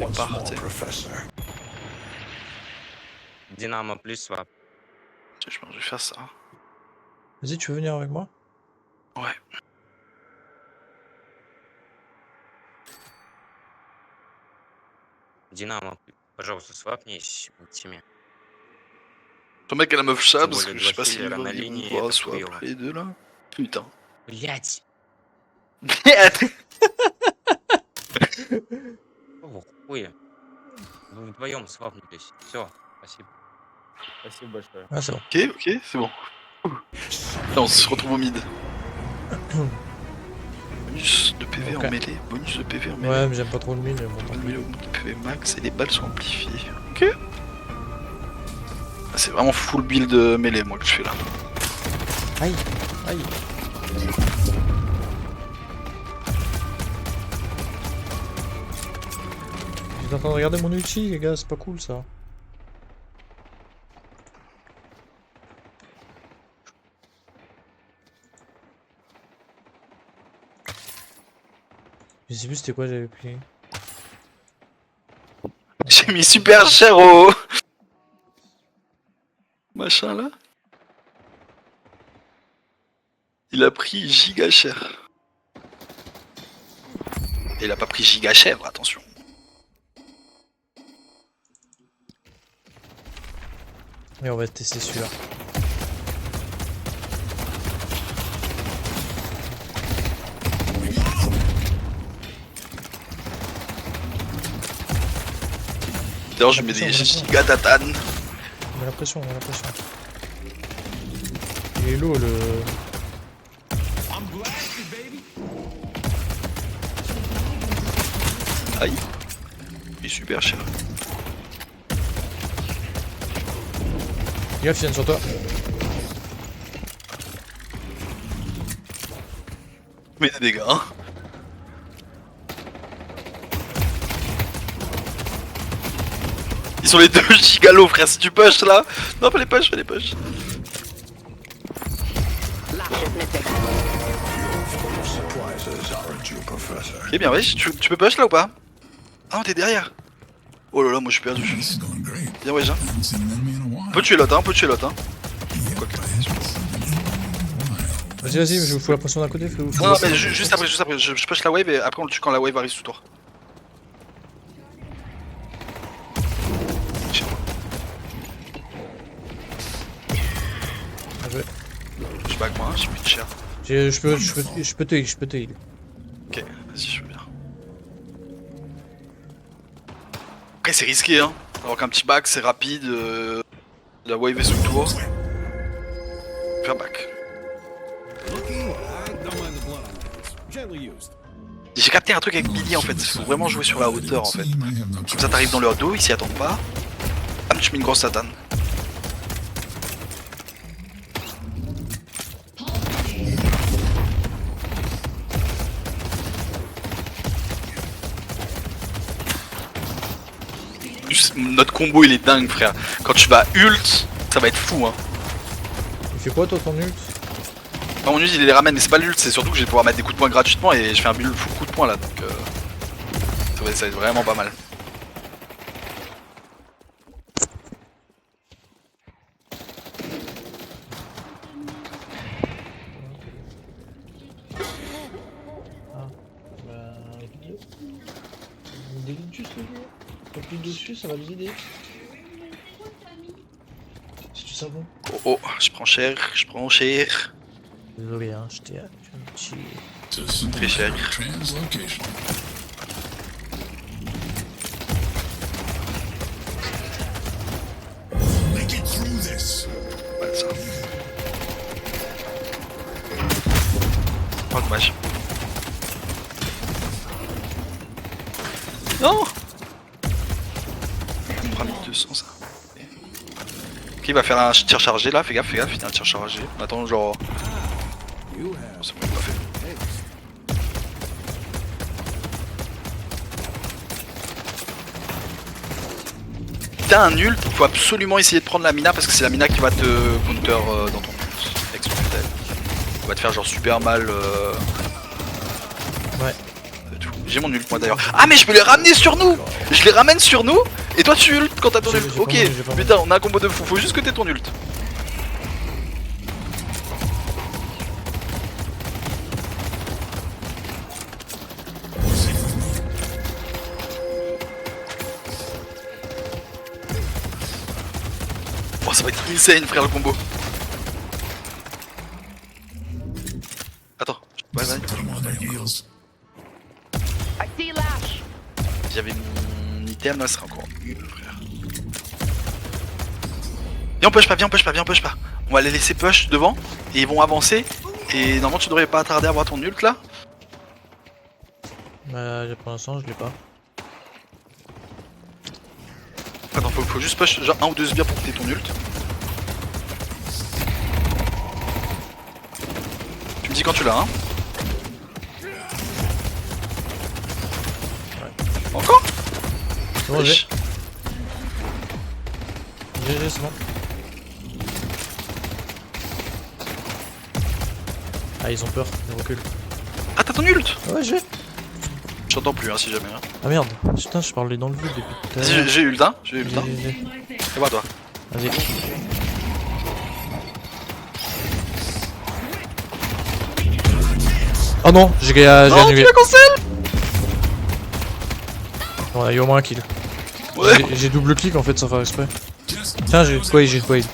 à part. small Tu sais. professor. Dynamo plus swap. Je vais faire ça. Vas-y, tu veux venir avec moi? Ouais. Dynamo, пожалуйста, свапнись в теме. Ton mec, elle a meuf chat Тем parce более que je sais pas два si филлера на ils vont линии, pouvoir это swap хуёво. les deux là. Putain. Блять! Нет! Какого хуя? Вы вдвоем свапнулись. Все, спасибо. Спасибо большое. Ah, c'est bon. Ok, c'est bon. Là, on se retrouve au mid. Bonus de PV Ok. en mêlée, bonus de PV en mêlée. Ouais, mais j'aime pas trop le mine, mais bon, tant Le pis. mêlée augmente le PV max et les balles sont amplifiées. Ok. Ah, c'est vraiment full build mêlée moi que je fais là. Aïe, aïe. J'étais en train de regarder mon ulti, les gars, c'est pas cool ça. Je sais plus c'était quoi j'avais pris. J'ai mis super cher au machin là. Il a pris giga cher. Et il a pas pris giga chèvre, attention. Et on va tester celui-là. D'ailleurs je mets des giga tatanes. On a l'impression, on a l'impression. Il est lourd le... Aïe. Il est super cher. Gaffe, il vient sur toi. Mais des dégâts hein. Ils sont les deux gigalos frère, si tu push là. Non pas les push, fais les push. Surprises aren't you, Professor? Ok bien vas-y, tu peux push là ou pas? Ah non t'es derrière. Oh là là moi je suis perdu. This is going great. Bien ouais Jean. Haven't seen an enemy in a while. On peut tuer l'autre hein, on peut tuer l'autre hein. Yep, Vas-y, vas-y, je vous fous la pression d'un côté, frérot. Non, non mais juste après, je push la wave et après on le tue quand la wave arrive sous tour. Ah, Je back moi, j'ai plus de cher. je peux te heal, je peux te heal. Ok, vas-y, je veux bien. Après c'est risqué hein, alors qu'un petit back c'est rapide, la wave est sous tour. Faire back. J'ai capté un truc avec Billy en fait, il faut vraiment jouer sur la hauteur en fait. Comme ça t'arrives dans leur dos, ils s'y attendent pas. Ah mais tu mets une grosse satane. Notre combo il est dingue frère. Quand tu vas ult, ça va être fou hein. Il fait quoi toi ton ult? Non, mon ult il les ramène mais c'est pas l'ult, c'est surtout que je vais pouvoir mettre des coups de poing gratuitement et je fais un build full coup de poing là donc ça va être vraiment pas mal. Délite juste le jeu. Appuie dessus, ça va les aider. C'est du savon. Oh oh, je prends cher, je prends cher. Désolé, hein, j'étais un petit. Très cher. Translocation. Make it through this. Mal ça. Oh dommage. Non. On prend 1200 ça. Ok il va faire un tir chargé là, fais gaffe, il y a un tir chargé. On attend genre... Oh, c'est bon, il l'a fait. T'as un ult, il faut absolument essayer de prendre la mina parce que c'est la mina qui va te counter dans ton ult. Avec son ult. Il va te faire genre super mal. Ouais. C'est tout. J'ai mon ult moi d'ailleurs. Ah mais je peux les ramener sur nous. Je les ramène sur nous et toi tu ult quand t'as ton J'ai- ult. j'ai pas Ok, mon ult, j'ai pas mon putain on a un combo de fou, faut juste que t'aies ton ult. Oh ça va être insane frère le combo. Attends, ouais vas-y. Put them on their heels. I see Lash. J'avais mon item là, ce serait encore mieux frère. Viens on push pas, viens on push pas, viens on push pas. On va les laisser push devant et ils vont avancer. Et normalement tu devrais pas tarder à avoir ton ult là. Bah, pour l'instant, je l'ai pas. Attends, faut juste push genre 1 ou 2 sbires pour que t'aies ton ult. Tu me dis quand tu l'as, hein. Encore. C'est bon, j'ai. Wesh. GG, c'est bon. Ah, ils ont peur, ils reculent. Ah t'as ton ult. Ouais, j'ai. J'entends plus hein si jamais. Hein. Ah merde, putain, je parlais dans le vide depuis tout à Vas-y, l'heure. j'ai ult hein, j'ai ult hein. J'ai. C'est moi toi. Vas-y. Oh non, j'ai Non tu annulé. l'as cancel. Bon, il y a au moins un kill. Ouais. J'ai double clic en fait sans faire exprès. Tiens, j'ai Quaid.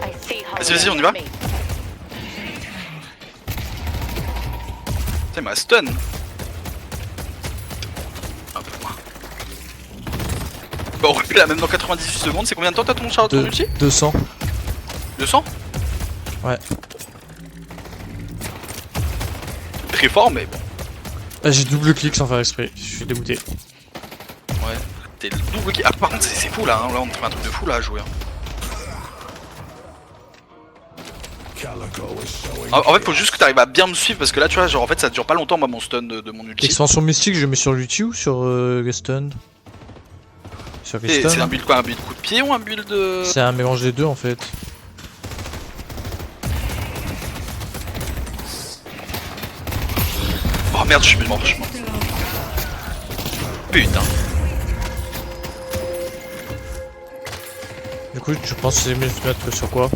I see how Vas-y, vas-y, on y va. Putain il m'a stun. Un peu moins. Bon on refait la même dans 98 secondes, c'est combien de temps t'as ton char ton ulti 200. 200. Ouais. Très fort mais bon. Ah, j'ai double clic sans faire exprès. Je suis dégoûté. Ouais. T'es le double qui. Ah par contre c'est fou là, hein. Là on fait un truc de fou là à jouer. Hein. Calico is showing. En fait faut juste que t'arrives à bien me suivre parce que là tu vois genre en fait ça dure pas longtemps moi mon stun de mon ulti. Expansion mystique, je mets sur l'ulti ou sur Stun? Sur C'est un Stun. build quoi, un build coup de pied ou un build C'est un mélange des deux en fait. Oh merde je suis mort, je suis mort. Putain. Du coup, je pense que c'est mieux de se mettre sur quoi?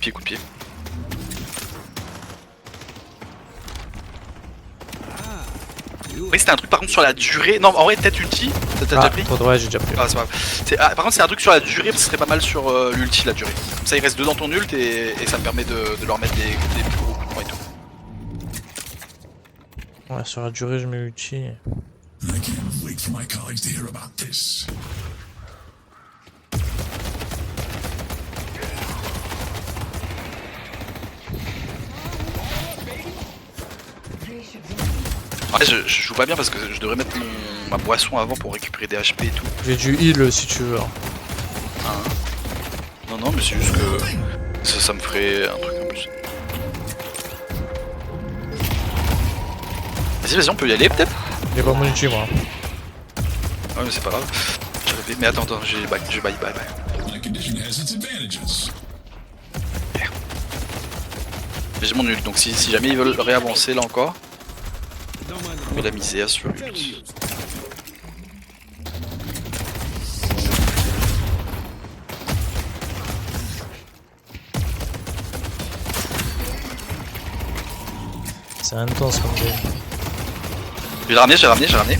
Pied coup de pied. Oui c'était un truc par contre sur la durée. Non en vrai peut-être ulti. T'as déjà pris ouais, j'ai déjà pris. Ah c'est pas grave. Par contre c'est un truc sur la durée parce que ce serait pas mal sur l'ulti la durée. Comme ça il reste deux dans ton ult et ça me permet de leur mettre des plus gros coups de poing et tout. Ouais, sur la durée, je mets l'ulti. I can't wait for my colleagues to hear about this. Ouais je joue pas bien parce que je devrais mettre ma boisson avant pour récupérer des HP et tout. J'ai du heal si tu veux. Hein. Non non mais c'est juste que ça me ferait un truc en plus. Vas-y on peut y aller peut-être. J'ai pas mon ulti moi. Ouais mais c'est pas grave. Mais attends j'ai bye. My condition has its advantages. J'ai mon ult donc si jamais ils veulent réavancer là encore. Je vais la miser sur l'ult. C'est intense comme game. J'ai ramené.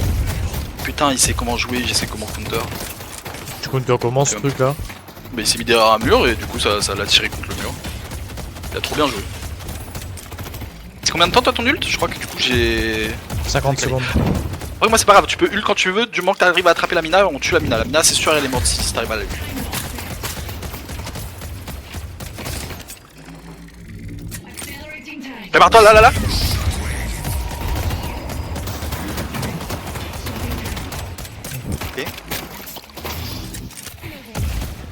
Putain il sait comment jouer, je sais comment counter. Tu comptes comment ce truc là? Mais il s'est mis derrière un mur et du coup ça l'a tiré contre le mur. Il a trop bien joué. C'est combien de temps toi ton ult? Je crois que du coup j'ai... 50 secondes. Ouais moi c'est pas grave, tu peux ult quand tu veux, du moment que t'arrives à attraper la mina, on tue la mina. La mina c'est sûr elle est morte si t'arrives à la ult. Prépare-toi là. Ok.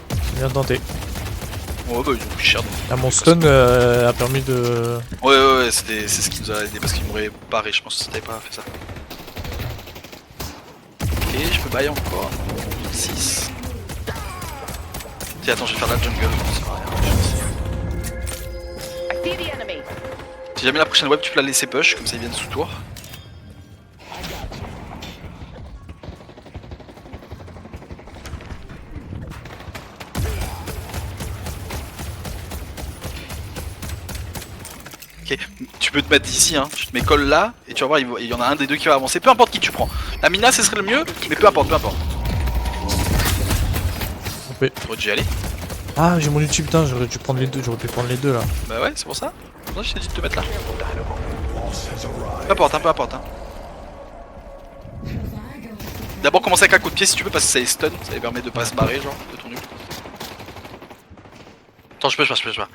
C'est bien tenté. Ouais bah ils ont pris cher donc. Là, mon stun a permis de. Ouais c'est ce qui nous a aidé parce qu'il m'aurait barré je pense si t'avais pas fait ça. Ok je peux bailler encore. 6. Tiens attends je vais faire la jungle, ça sert à rien. Si jamais la prochaine web tu peux la laisser push, comme ça ils viennent sous tour. Ok, tu peux te mettre ici, hein. Tu te mets colle là, et tu vas voir, il y en a un des deux qui va avancer, peu importe qui tu prends. La Mina, ce serait le mieux, mais peu importe, peu importe. Oui. T'aurais dû y aller. Ah, j'ai mon ulti, putain, j'aurais dû prendre les deux, j'aurais pu prendre les deux là. Bah ouais, c'est pour ça. Non, je t'ai dit de te mettre là. Peu importe, hein, peu importe. Hein. D'abord, commencer avec un coup de pied si tu veux, parce que ça les stun, ça les permet de pas se barrer, genre, de ton ult. Attends, je push pas.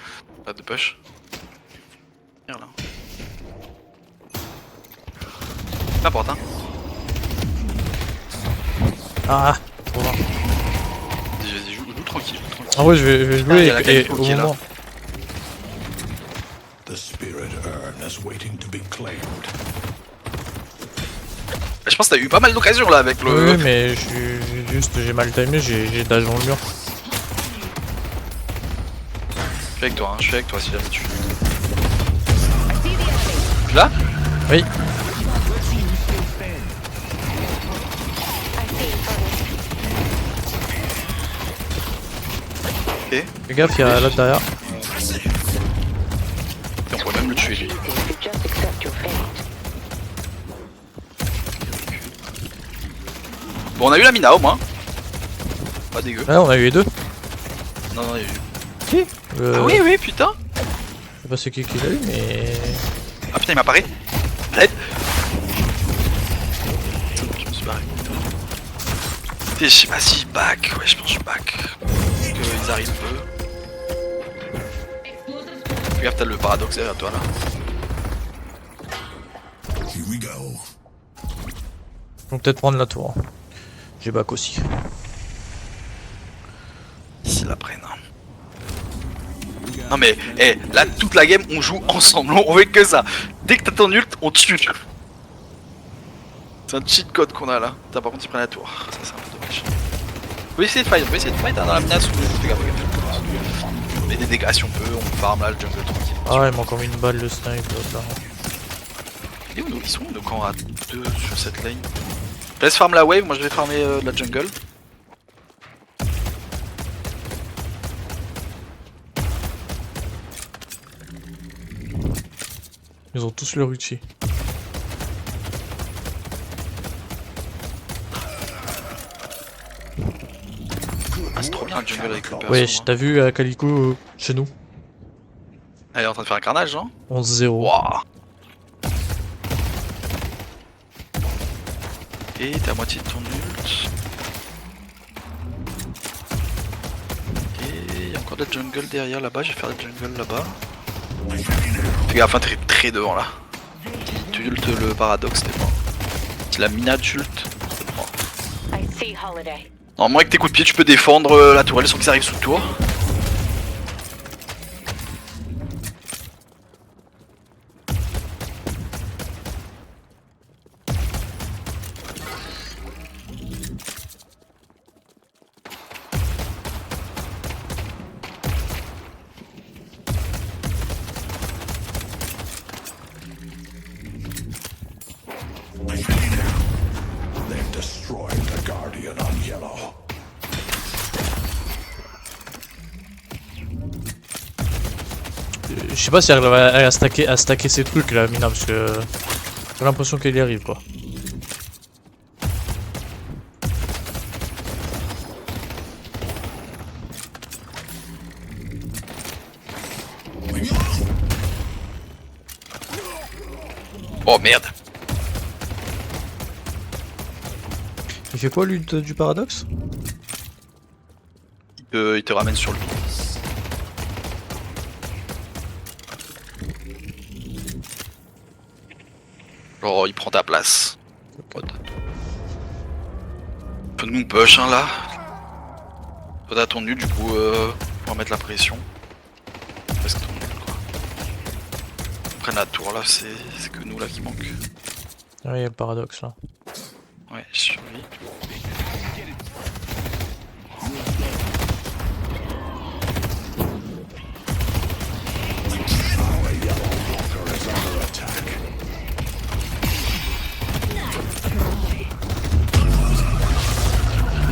Pas de push. Viens là. Peu importe, hein. Ah, trop loin. Vas-y, joue tranquille, joue tranquille. Ah ouais, je vais il y jouer a la et Calico au qui est là. moment. The spirit urn is waiting to be claimed. Je pense que t'as eu pas mal d'occasions là avec le. Oui, mais j'ai mal timé, j'ai dage dans le mur. Je suis avec toi si jamais tu. I see the enemy. Là Oui, I see furnace. Ok. fais gaffe, y'a l'autre derrière. Et on pourrait même le tuer lui. You just accept your fate. Bon, on a eu la Mina au moins. Pas dégueu. Ouais, on a eu les deux. Non, il y a eu. Qui Ah oui, putain. Je sais pas c'est qui l'a eu, mais. Ah putain, il m'apparaît. Red. Je me suis barré. Et je sais pas si back. Ouais, je pense que je back. Parce qu'ils arrivent eux. Regarde, t'as le paradoxe derrière toi là. Here we go. Faut peut-être prendre la tour. J'ai back aussi. S'ils la prennent. Hein. Non mais, là toute la game on joue ensemble, on fait que ça. Dès que t'as ton ult, on tue. C'est un cheat code qu'on a là. Putain, par contre ils prennent la tour. Ça c'est un peu dommage. On peut essayer de fight, hein, dans la menace ou fais gaffe. On met des dégâts si on peut, on farm là le jungle tranquille. Ah, il manque encore une balle de snipe là. Et où ils sont nos camps à 2 sur cette lane. Je laisse farm la wave, moi je vais farmer la jungle. Ils ont tous leur ulti. Ah c'est trop bien le jungle avec le perso. Wesh, hein. t'as vu Calico chez nous Elle est en train de faire un carnage, non? 11-0. Wouah. Et t'es à moitié de ton ult. Et il y a encore de la jungle derrière là-bas, je vais faire la jungle là-bas. Fais gaffe, hein, t'es très devant là. Tu ultes le paradoxe, t'es mort. Si la mina ult, c'est mort. I see Holiday. Normalement avec tes coups de pied tu peux défendre la tourelle sans qu'ils arrivent sous tour. They've destroyed the Guardian on yellow. Je sais pas si elle va à stacker ces trucs là, Mina, parce que j'ai l'impression qu'elle y arrive quoi. Oh merde. Il fait quoi l'ult du paradoxe? Il te ramène sur lui. Genre il prend ta place. Nous on push hein, là. Toi t'as ton nul du coup pour mettre la pression. Presque ton nul quoi. Après la tour là c'est que nous là qui manque. Ah, il y a le paradoxe là. Ouais je survis.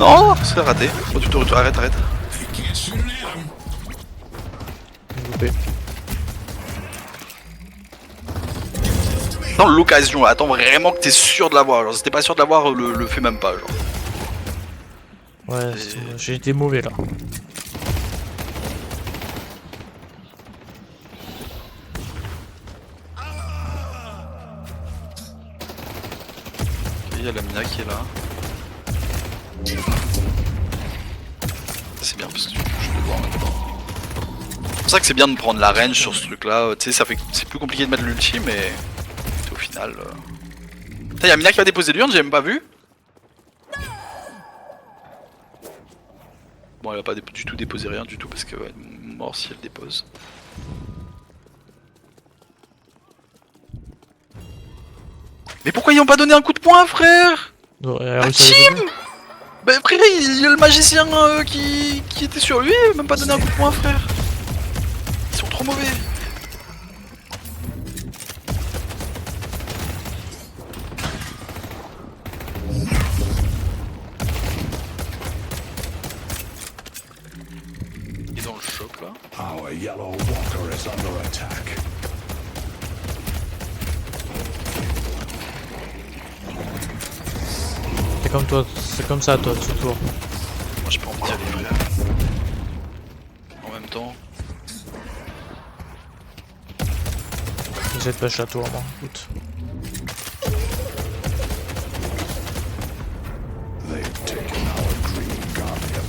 Non, c'est raté. Retour, arrête. They can't shoot an atom. Loupé. Dans l'occasion, attends vraiment que t'es sûr de l'avoir. Genre, si t'es pas sûr de l'avoir, le fais même pas. Genre. Ouais, j'ai été mauvais là. Il y a la mina qui est là. C'est bien parce que tu touches devant maintenant. C'est pour ça que c'est bien de prendre la range sur ce truc là. Tu sais, ça fait que c'est plus compliqué de mettre l'ulti, mais au final. Putain, y'a Mina qui va déposer l'urne, j'ai même pas vu. Bon, elle va pas du tout déposer rien du tout parce qu'elle va être mort si elle dépose. Mais pourquoi ils ont pas donné un coup de poing, frère? Non, elle a Un réussi à les team. donner. Bah frère, il y a le magicien qui était sur lui, il a même pas donné un coup de poing, frère. Ils sont trop mauvais. Il est dans le choc là. Our yellow walker is under attack. C'est comme toi, c'est comme ça toi, ce tour. Moi j'ai pas envie d'y aller, frère. En même temps. J'essaie de push la tour moi, écoute. They've taken our green guardian.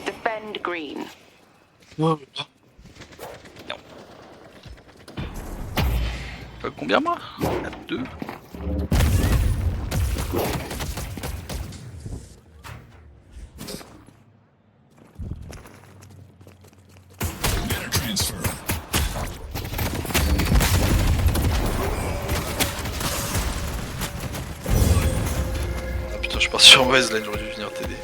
Defend green. Combien moi? 2. Data transfer. Ah putain, je suis parti sur West là, j'aurais dû venir t'aider.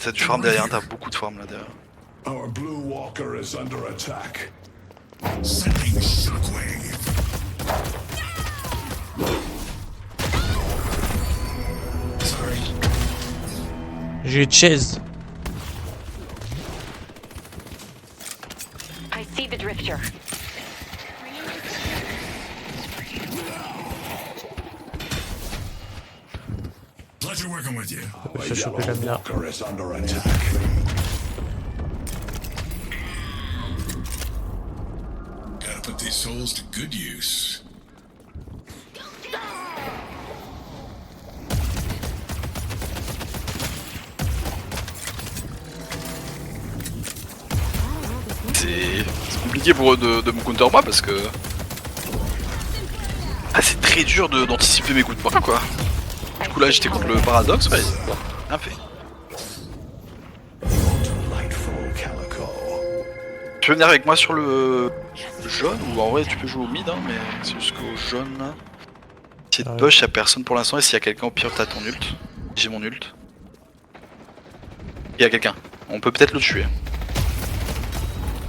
T'as du farm derrière, t'as beaucoup de farm là derrière. Our blue walker is under attack. Sending shockwave. Sorry. J'ai chase. I see the drifter. Pleasure working with you. Our Je yellow chope la mina. walker is under attack. Gotta put these souls to good use. C'est compliqué pour eux de me counter moi parce que. Ah, c'est très dur d'anticiper mes coups de poing quoi. Du coup là j'étais contre le paradoxe, ouais, bien fait. Delightful calico. Tu veux venir avec moi sur le jaune ou en vrai tu peux jouer au mid hein, mais c'est jusqu'au jaune là. Essayer de push, y'a personne pour l'instant et s'il y a quelqu'un au pire t'as ton ult. J'ai mon ult. Il y a quelqu'un, on peut peut-être le tuer.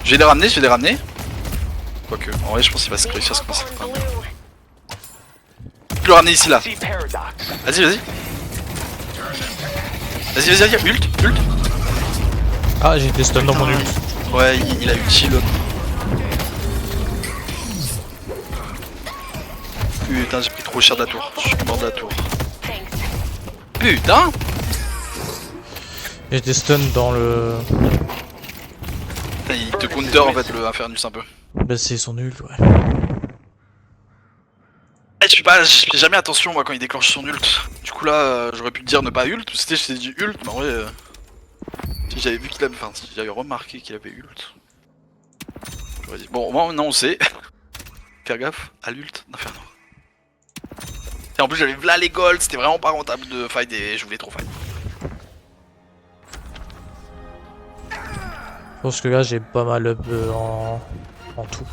Je vais les ramener, Quoique, en vrai je pense qu'il va se réussir à se commencer. Je vais le ramener ici là. Vas-y. Vas-y, ult. Ah, j'ai des stuns dans mon ult. Ouais, il a ulti l'autre. Putain, j'ai pris trop cher de la tour. Je suis mort de la tour. Putain! J'ai des stuns dans le. Putain, il te counter en fait le Infernus un peu. Bah, c'est son ult, ouais. Je fais jamais attention moi quand il déclenche son ult. Du coup là, j'aurais pu te dire ne pas ult. C'était je t'ai dit ult, mais en vrai. Si j'avais vu qu'il avait. Enfin, si j'avais remarqué qu'il avait ult. J'aurais dit. Bon, au moins maintenant on sait. Faire gaffe à l'ult d'Inferno. Et en plus j'avais là les golds, c'était vraiment pas rentable de fight et je voulais trop fight. Je pense que là j'ai pas mal up en tout.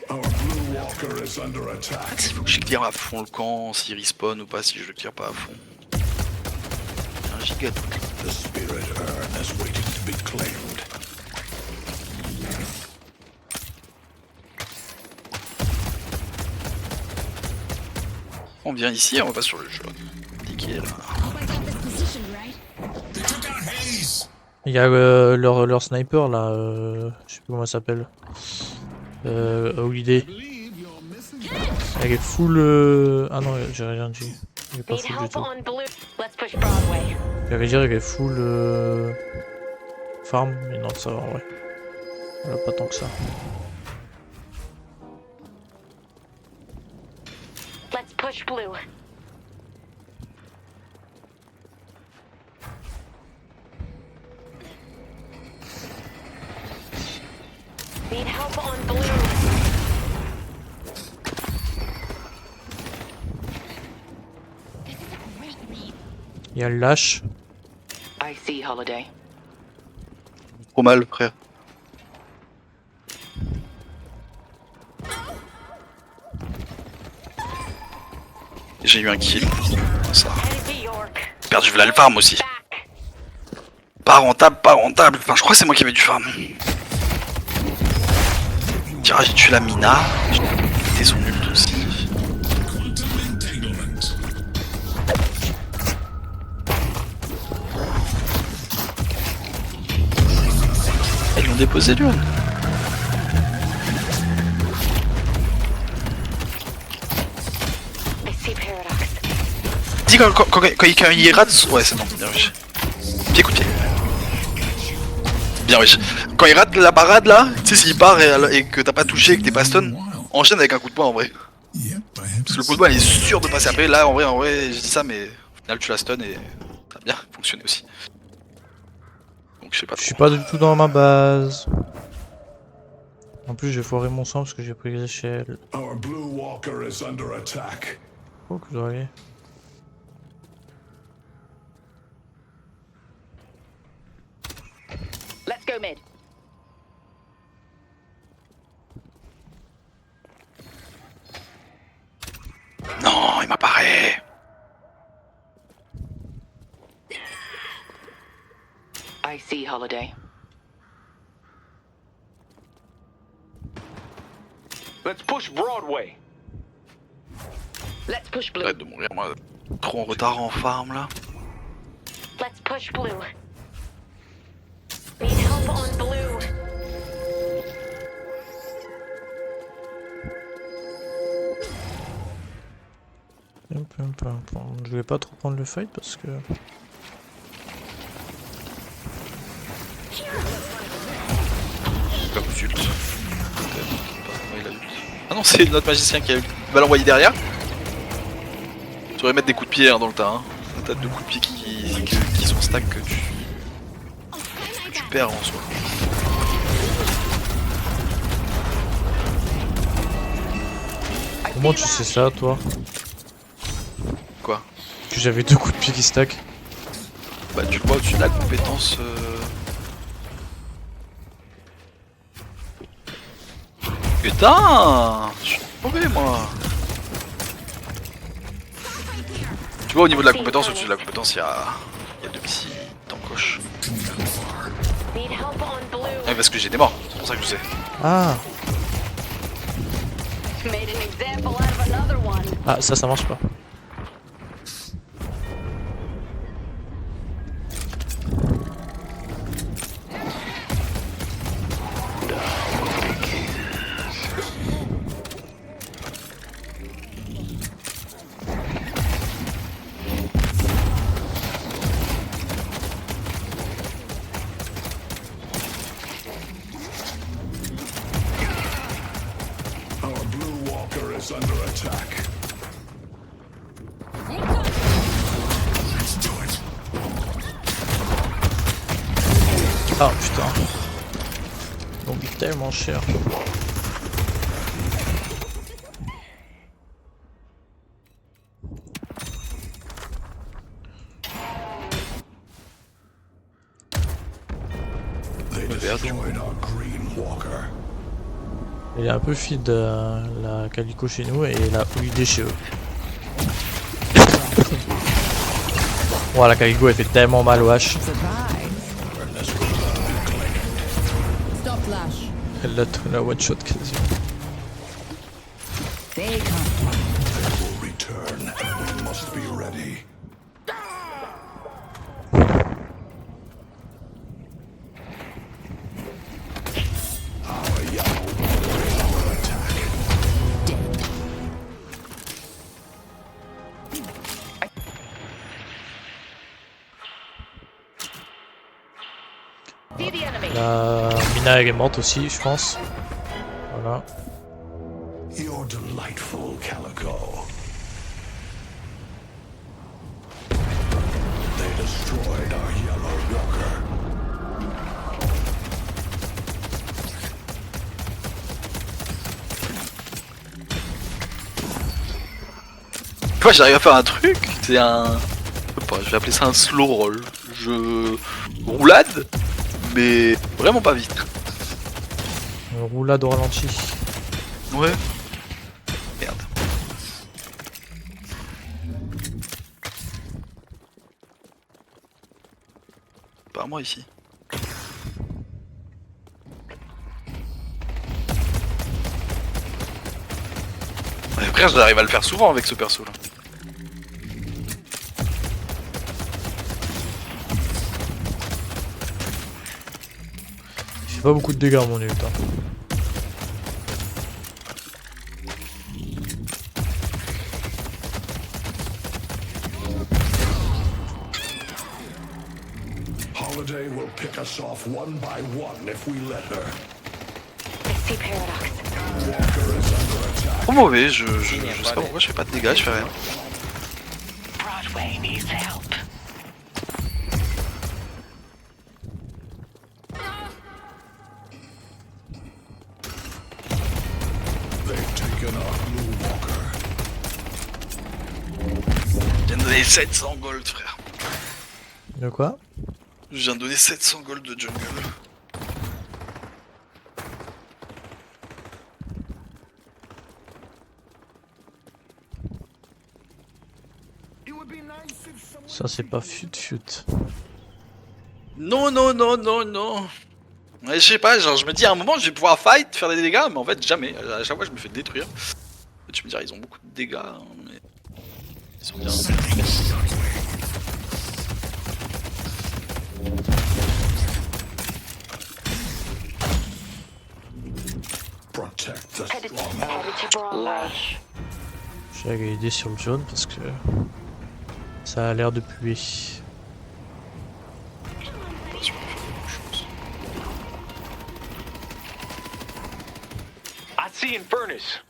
Our blue walker is under attack. Il faut que je clear à fond le camp, s'il respawn ou pas, si je le clear pas à fond. Un giga truc. The spirit urn is waiting to be claimed. On vient ici et on va sur le jaune. Nickel. They took out Hayes. Il y a leur sniper là, je sais plus comment ça s'appelle. Holiday. Elle est full. Ah non, j'ai rien dit. Elle est pas Need full du help tout. on blue. Let's push Broadway. J'allais dire qu'elle est full farm, mais non, ça va en vrai. Elle a pas tant que ça. Let's push blue. Need help on blue. Il y a le lâche. I see Holiday. Trop mal, frère. J'ai eu un kill. Ça. Headed to York. Perdu là le farm aussi. Back. Pas rentable, pas rentable. Enfin, je crois que c'est moi qui avais du farm. Tiens, j'ai tué la Mina. Ils sont nuls aussi. Quantum entanglement. Ils l'ont déposé, lui. I see Paradox. Dis quand il rate. Ouais, c'est bon, bien oui. Pied coup de pied. Bien oui. Quand il rate la parade là, tu sais, s'il part et que t'as pas touché et que t'es pas stun, enchaîne avec un coup de poing en vrai. Yep, I Parce haven't que le coup de poing il est sûr de passer après. Là, en vrai, je dis ça, mais au final, tu la stun et ça a bien fonctionné aussi. Donc, je sais pas Je suis trop. pas du tout dans ma base. En plus, j'ai foiré mon sang parce que j'ai pris les échelles. Our blue walker is under attack. Oh, que je dois aller. Let's go mid. Non, il m'apparaît. I see Holiday. Let's push Broadway. Let's push blue. J'arrête de mourir, moi. Trop en retard en farm là. Let's push blue. Need help on blue. Je vais pas trop prendre le fight parce que. Comme ult. Ah non, c'est notre magicien qui va l'envoyer derrière. Tu devrais mettre des coups de pied hein, dans le tas. Hein. Un tas de coups de pied qui sont stack que tu perds en soi. Comment tu sais ça, toi? Quoi? Que j'avais 2 coups de pied qui stack. Bah tu le vois au-dessus de la compétence. Putain, je suis mauvais moi. Tu vois au niveau de la compétence, au-dessus de la compétence, il y a deux petits tankoches. Need help on blue. Ouais, parce que j'ai des morts, c'est pour ça que je sais. Ah! Made an example out of another one. Ah, ça marche pas. Ah putain. Donc tellement cher. They destroyed our green walker. Il est un peu feed la Calico chez nous et la OID chez eux. Ouah, la Calico elle fait tellement mal au H. Stop flash. Elle la one shot quasiment. They come. They will return, and we must be ready. Our yellow walker is under attack. See the enemy. La Mina elle est morte aussi je pense. Voilà. You're delightful, Calico. They destroyed our yellow walker. Moi j'arrive à faire un truc, c'est un... Je sais pas, je vais appeler ça un slow roll. Je... roulade, mais vraiment pas vite. Roulade au ralenti. Ouais. Merde. Pas moi ici. Ouais, frère, j'arrive à le faire souvent avec ce perso là. Il fait pas beaucoup de dégâts mon ult. Hein. Holiday will pick us off one by one if we let her. I see Paradox. Walker is under attack. Trop mauvais, je sais pas pourquoi je fais pas de dégâts, je fais rien. Broadway needs help. They've taken our blue walker. Je viens de donner 700 gold, frère. De quoi? Je viens de donner 700 gold de jungle. Ça c'est pas fut. Non, non, non, non, non. Ouais, je sais pas, genre je me dis à un moment je vais pouvoir fight, faire des dégâts, mais en fait jamais. À chaque fois je me fais détruire. Tu me diras ils ont beaucoup de dégâts, hein, mais ils sont bien. Protect the Headed strong. to Broadway. Je vais aider sur le jaune parce que ça a l'air de puer. Pas sûr de faire grand-chose. I see Infernus.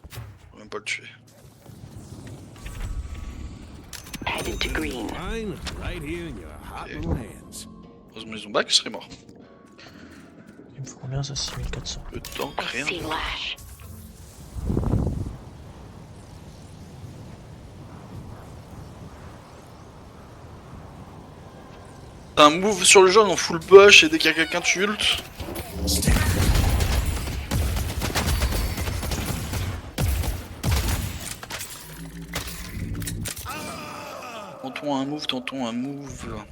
Faut même pas le tuer. Headed to green. Mine, right here in your hot little hands. Heureusement ils ont back, je serais mort. Il me faut combien ça? 6400. Le tank, I rien. see Lash. T'as un move sur le jaune en full push et dès qu'il y a quelqu'un tu ult. Tentons un move.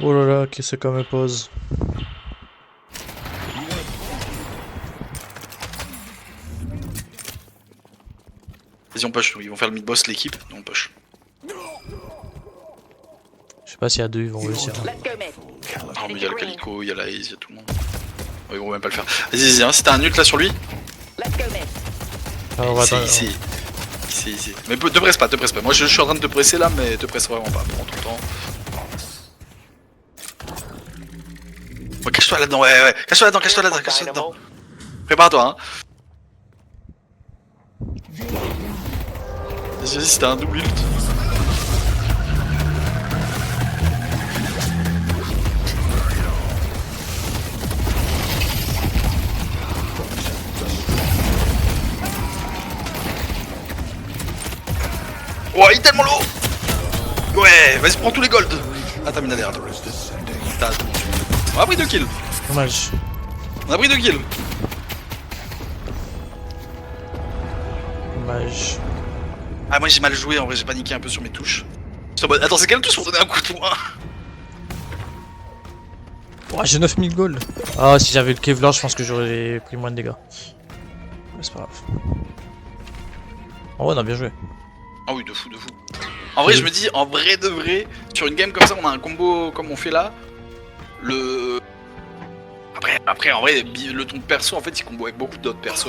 Oh là là, qu'est-ce que ça me pose? Vas-y on push, ils vont faire le mid-boss l'équipe, et on push. Je sais pas s'il y a deux, ils vont réussir. Let's go mid. Non mais il y a le Calico, il y a la Haze, il y a tout le monde. Ouais, ils vont même pas le faire. Vas-y, hein, si t'as un ult là sur lui. Let's go mid. Ah, on va attendre. Ici. Mais te presse pas, te presse pas. Moi je suis en train de te presser là, mais te presse vraiment pas. Prends tout le temps. Ouais, cache-toi là-dedans, ouais. Cache-toi là-dedans. Prépare-toi, hein. Vas-y, c'était un double ult. Oh, il est tellement low. Ouais, vas-y, prends tous les golds. Ah, t'as mis derrière toi. On a pris 2 kills. Dommage. On a pris 2 kills. Dommage. Ah, moi j'ai mal joué, en vrai, j'ai paniqué un peu sur mes touches. J'étais en mode, attends, c'est quelle touche pour donner un coup de poing? Oh, j'ai 9000 gold. Ah, si j'avais le Kevlar, je pense que j'aurais pris moins de dégâts. Mais c'est pas grave. Oh, on a bien joué. Ah oui, de fou, de fou. En vrai, je me dis, en vrai de vrai, sur une game comme ça, on a un combo comme on fait là. Le. Après, en vrai, le ton de perso, en fait, il combo avec beaucoup d'autres persos.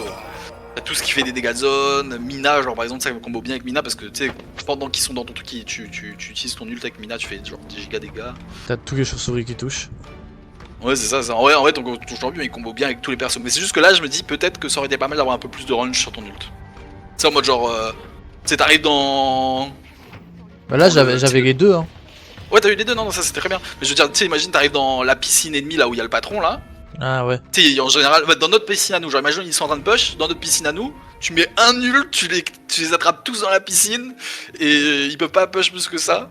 T'as tout ce qui fait des dégâts de zone, Mina, genre par exemple, ça combo bien avec Mina parce que tu sais, pendant qu'ils sont dans ton truc, tu utilises ton ult avec Mina, tu fais genre 10 gigas dégâts. T'as tous les chauves-souris qui touchent. Ouais, c'est ça. En vrai ton champion il combo bien avec tous les persos. Mais c'est juste que là, je me dis peut-être que ça aurait été pas mal d'avoir un peu plus de range sur ton ult. C'est en mode genre. Tu sais, t'arrives dans. Bah là, j'avais les deux, hein. Ouais, t'as eu les deux, non, ça c'était très bien. Mais je veux dire, tu sais, imagine, t'arrives dans la piscine ennemie là où il y a le patron là. Ah ouais. Tu sais, en général, dans notre piscine à nous, genre imagine ils sont en train de push, dans notre piscine à nous, tu mets un ult, tu les attrapes tous dans la piscine, et ils peuvent pas push plus que ça.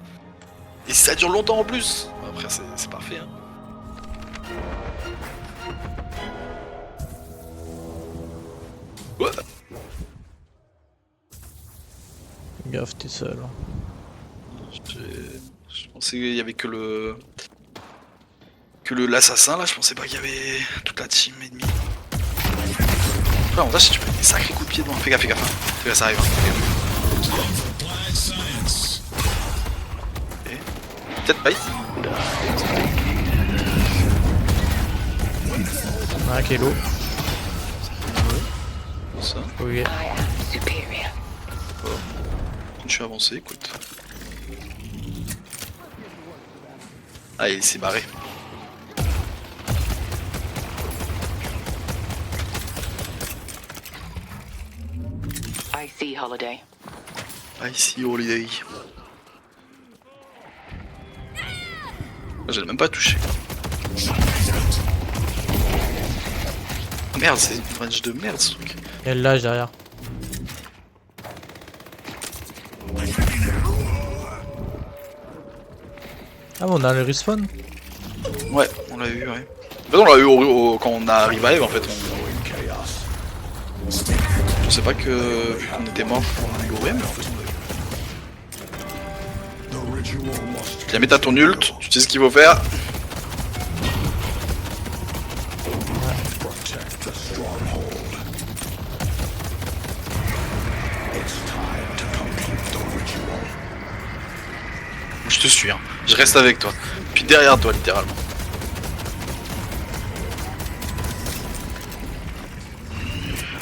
Et ça dure longtemps en plus. Après, c'est parfait, hein. Ouais. Gaffe, t'es seul. Je pensais qu'il y avait que le. L'assassin là, je pensais pas qu'il y avait toute la team ennemie. Après, si tu mets des sacrés coups de pied devant. Fais gaffe, hein. Fais gaffe, ça arrive. Hein. Okay. Peut-être bite. Ah, Kelo. Ça. Oui. I am superior. Je suis avancé, écoute. Ah, il s'est barré. I see Holiday. Ah, ici, Holiday. J'allais même pas touché. Merde, c'est une range de merde ce truc. Il y a le lâche derrière. Ah bon, on a le respawn. Ouais, on l'a eu, ouais. En fait, on l'a eu quand on a revive, en fait. Je sais pas que on était mort pour l'ouvrir, mais en fait on l'a eu. Viens, mets ton ult, tu sais ce qu'il faut faire. Je te suis, hein. Je reste avec toi. Puis derrière toi, littéralement.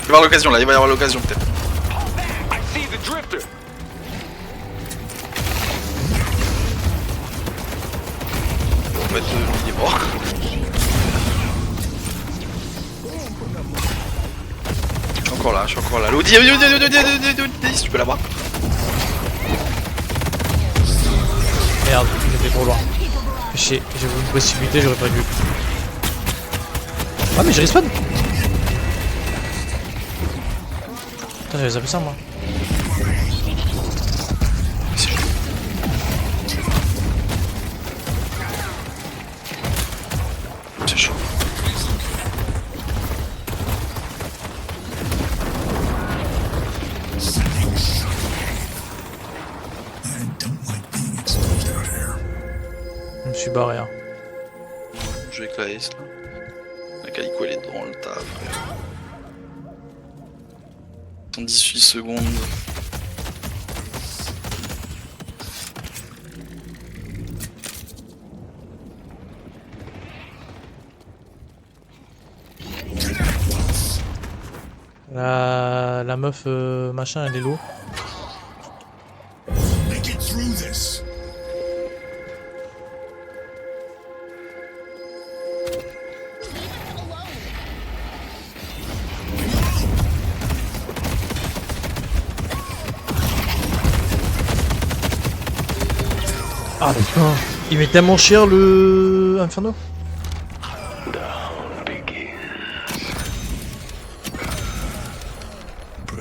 Il va y avoir l'occasion là, il va y avoir l'occasion peut-être. I see the drifter. En fait, il est mort. Je suis encore là. L'Audi, si tu peux l'avoir. Merde, il était trop loin. J'ai voulu une possibilité, j'aurais pas dû. Ah mais j'ai respawn. Putain, j'avais zappé ça moi. C'est chaud. Je me suis barré. Hein. Je vais avec la S là. La Calico elle est dans le tas, frère. 118 secondes. La meuf machin, elle est low. Make it through this. Ah putain. Il met tellement cher le Inferno.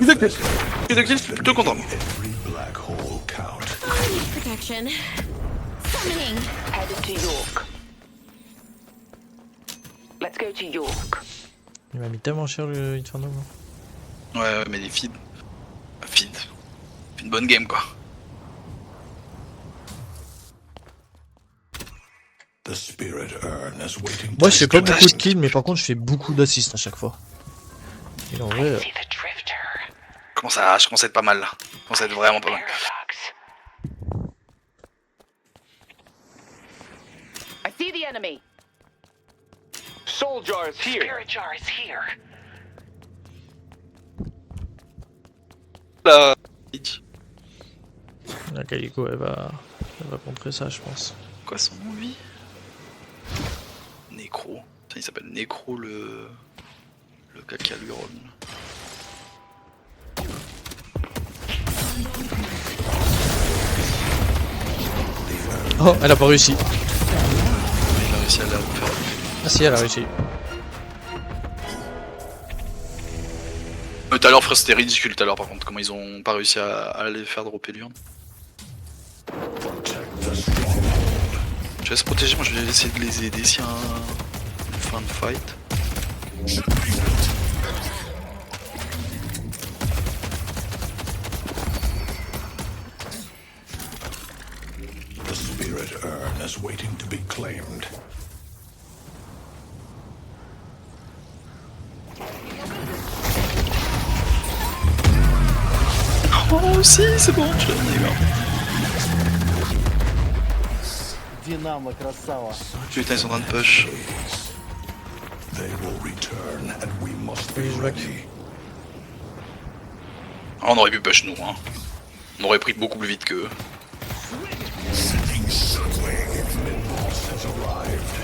Il de kill, je suis plutôt content. Every black hole count. Protection. Summoning. Headed to York. Let's go to York. Il m'a mis tellement cher le Inferno. Moi. Ouais, mais les feeds. Feed. Fait une bonne game quoi. The spirit urn is waiting. Moi je fais pas Putain, beaucoup de kills, mais par contre je fais beaucoup d'assists à chaque fois. Et en vrai, See the drifter. Je commence à être pas mal là. Je commence à être vraiment pas mal. Paradox. I see the enemy. Soul jar is here. Spirit jar is here. Là, la Calico elle va contrer ça, je pense. quoi son nom lui? Nécro. Putain, il s'appelle Nécro le cacaluron. Oh, elle a pas réussi. Il a réussi à la faire. Ah si, elle a réussi. Tout à l'heure, frère, c'était ridicule tout à l'heure par contre. Comment ils ont pas réussi à les faire dropper l'urne. Je vais se protéger, moi je vais essayer de les aider s'il y a une fin de fight. The spirit urn is waiting to be claimed. Oh si, c'est bon, je l'ai eu. Динамо, красава. Putain, ils sont en train de push. They will return and we must be Oui, je vois que- ready. Ah, on aurait pu push nous, hein. On aurait pris beaucoup plus vite qu'eux. Sending shockwave. Mid-boss has arrived.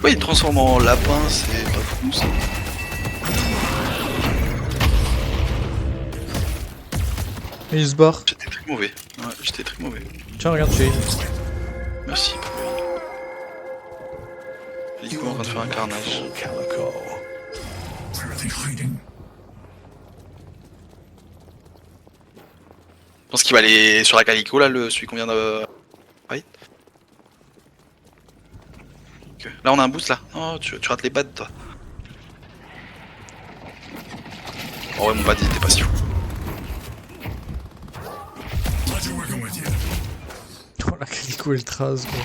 Ouais, il transforme en lapin, c'est pas fou ça. Et il se barre. J'étais très mauvais. Ouais, j'étais très mauvais. Tiens, regarde, tu es. Merci. Lico est en train de faire un carnage. Calico. Where are they hiding? Je pense qu'il va aller sur la Calico là, celui qu'on vient de fight. Ok. Là on a un boost là. Oh, tu rates les bats toi. Oh ouais, mon bad il était pas si fou. Pleasure working with you. Oh, la Calico elle trace, quoi.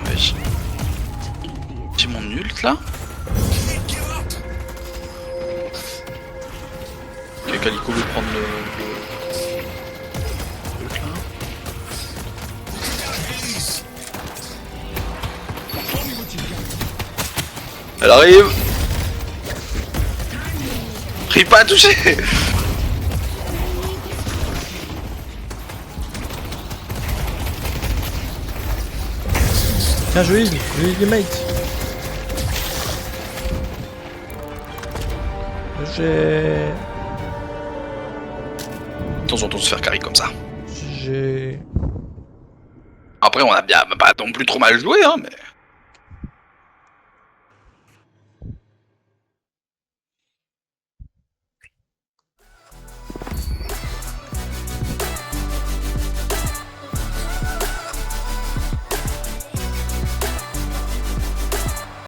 Wesh. J'ai mon ult là. Ok, Calico veut prendre le truc là. Elle arrive. Prie pas à toucher. Tiens, je heal les mates. J'ai... De temps en temps se faire carry comme ça. J'ai... Après on a bien pas non plus trop mal joué hein mais.